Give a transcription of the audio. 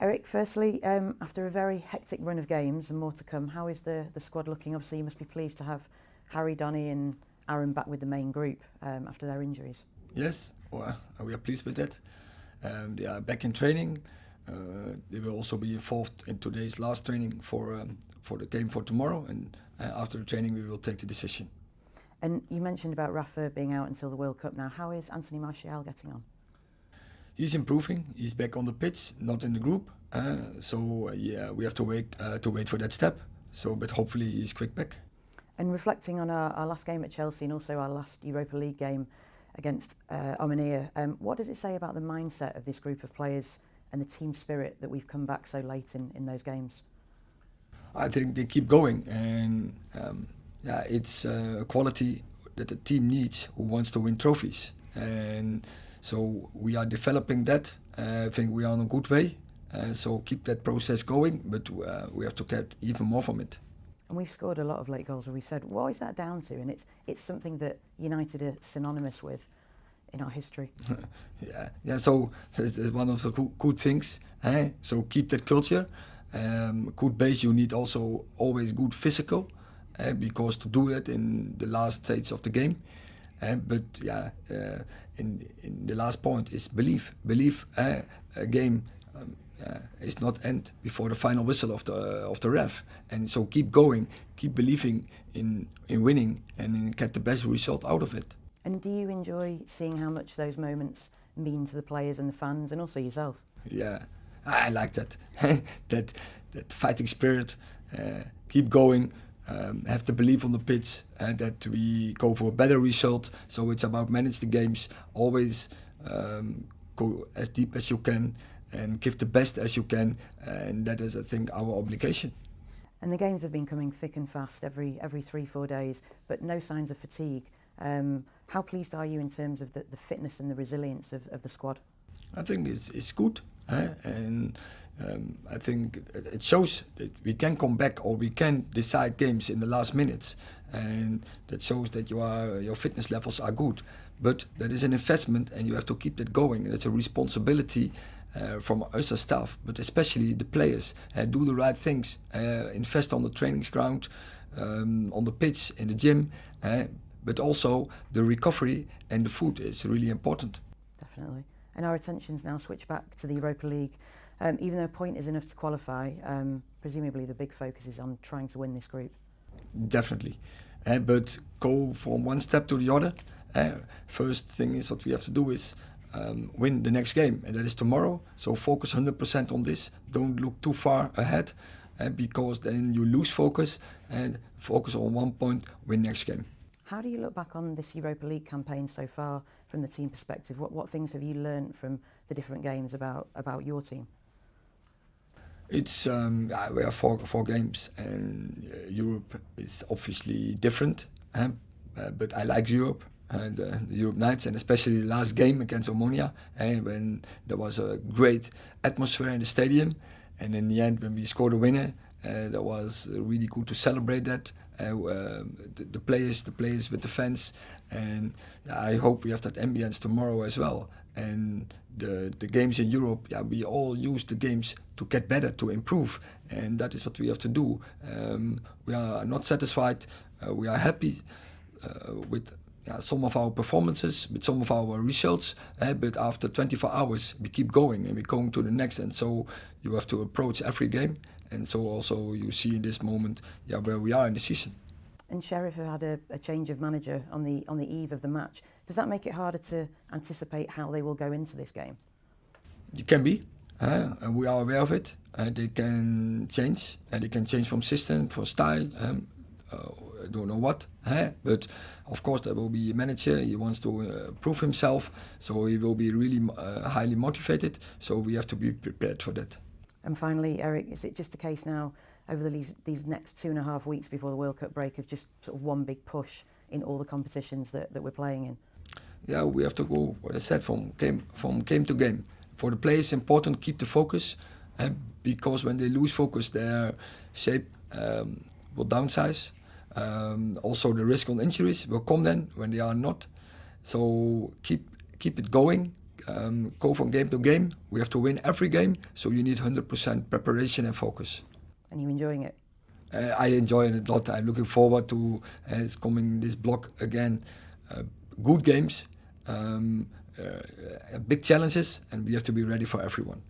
Eric, firstly, after a very hectic run of games and more to come, how is the squad looking? Obviously, you must be pleased to have Harry, Donny and Aaron back with the main group after their injuries. Yes, well, we are pleased with that. They are back in training. They will also be involved in today's last training for the game for tomorrow, and after the training we will take the decision. And you mentioned about Rafa being out until the World Cup now. How is Anthony Martial getting on? He's improving. He's back on the pitch, not in the group. So we have to wait for that step. But hopefully he's quick back. And reflecting on our last game at Chelsea and also our last Europa League game against Omonia, what does it say about the mindset of this group of players and the team spirit that we've come back so late in those games? I think they keep going, and it's a quality that the team needs who wants to win trophies. And so we are developing that. I think we are on a good way. So keep that process going, but we have to get even more from it. And we've scored a lot of late goals, as we said. What is that down to? And it's something that United are synonymous with in our history. Yeah. So it's one of the good things. So keep that culture. Good base. You need also always good physical, because to do that in the last stage of the game. But in the last point is belief. Belief. A game is not end before the final whistle of the ref, and so keep going, keep believing in winning, and get the best result out of it. And do you enjoy seeing how much those moments mean to the players and the fans, and also yourself? Yeah, I like that. that fighting spirit. Keep going. Have the belief on the pitch that we go for a better result. So it's about manage the games. Always go as deep as you can and give the best as you can, and that is, I think, our obligation. And the games have been coming thick and fast every 3-4 days, but no signs of fatigue. How pleased are you in terms of the fitness and the resilience of the squad? I think it's good, and I think it shows that we can come back, or we can decide games in the last minutes, and that shows that your fitness levels are good. But that is an investment, and you have to keep that going, and it's a responsibility from us as staff, but especially the players. Do the right things, invest on the training ground, on the pitch, in the gym, but also the recovery and the food is really important. Definitely. And our attentions now switch back to the Europa League. Even though a point is enough to qualify, presumably the big focus is on trying to win this group. Definitely. But go from one step to the other. First thing is what we have to do is win the next game, and that is tomorrow. So focus 100% on this. Don't look too far ahead, because then you lose focus, and focus on 1 point, win next game. How do you look back on this Europa League campaign so far from the team perspective? What things have you learned from the different games about your team? It's we have four games, and Europe is obviously different, but I like Europe. The Europe nights, and especially the last game against Omonia, when there was a great atmosphere in the stadium, and in the end when we scored a winner, that was really good to celebrate that. The players with the fans, and I hope we have that ambience tomorrow as well. And the games in Europe, we all use the games to get better, to improve, and that is what we have to do. We are not satisfied. We are happy with some of our performances, with some of our results, but after 24 hours we keep going, and we're going to the next. And so you have to approach every game, and so also you see in this moment where we are in the season. And Sheriff had a change of manager on the eve of the match. Does that make it harder to anticipate how they will go into this game? It can be, and we are aware of it. They can change, and they can change from system, from style. I don't know what, but of course there will be a manager. He wants to prove himself, so he will be really highly motivated. So we have to be prepared for that. And finally, Eric, is it just a case now over these next 2.5 weeks before the World Cup break of just sort of one big push in all the competitions that we're playing in? Yeah, we have to go, what I said, from game to game. For the players, it's important to keep the focus, because when they lose focus, their shape will downsize. Also, the risk on injuries will come then when they are not. So keep it going. go from game to game. We have to win every game, so you need 100% preparation and focus. And you enjoying it? I enjoy it a lot. I'm looking forward to it's coming this block again. Good games, big challenges, and we have to be ready for everyone.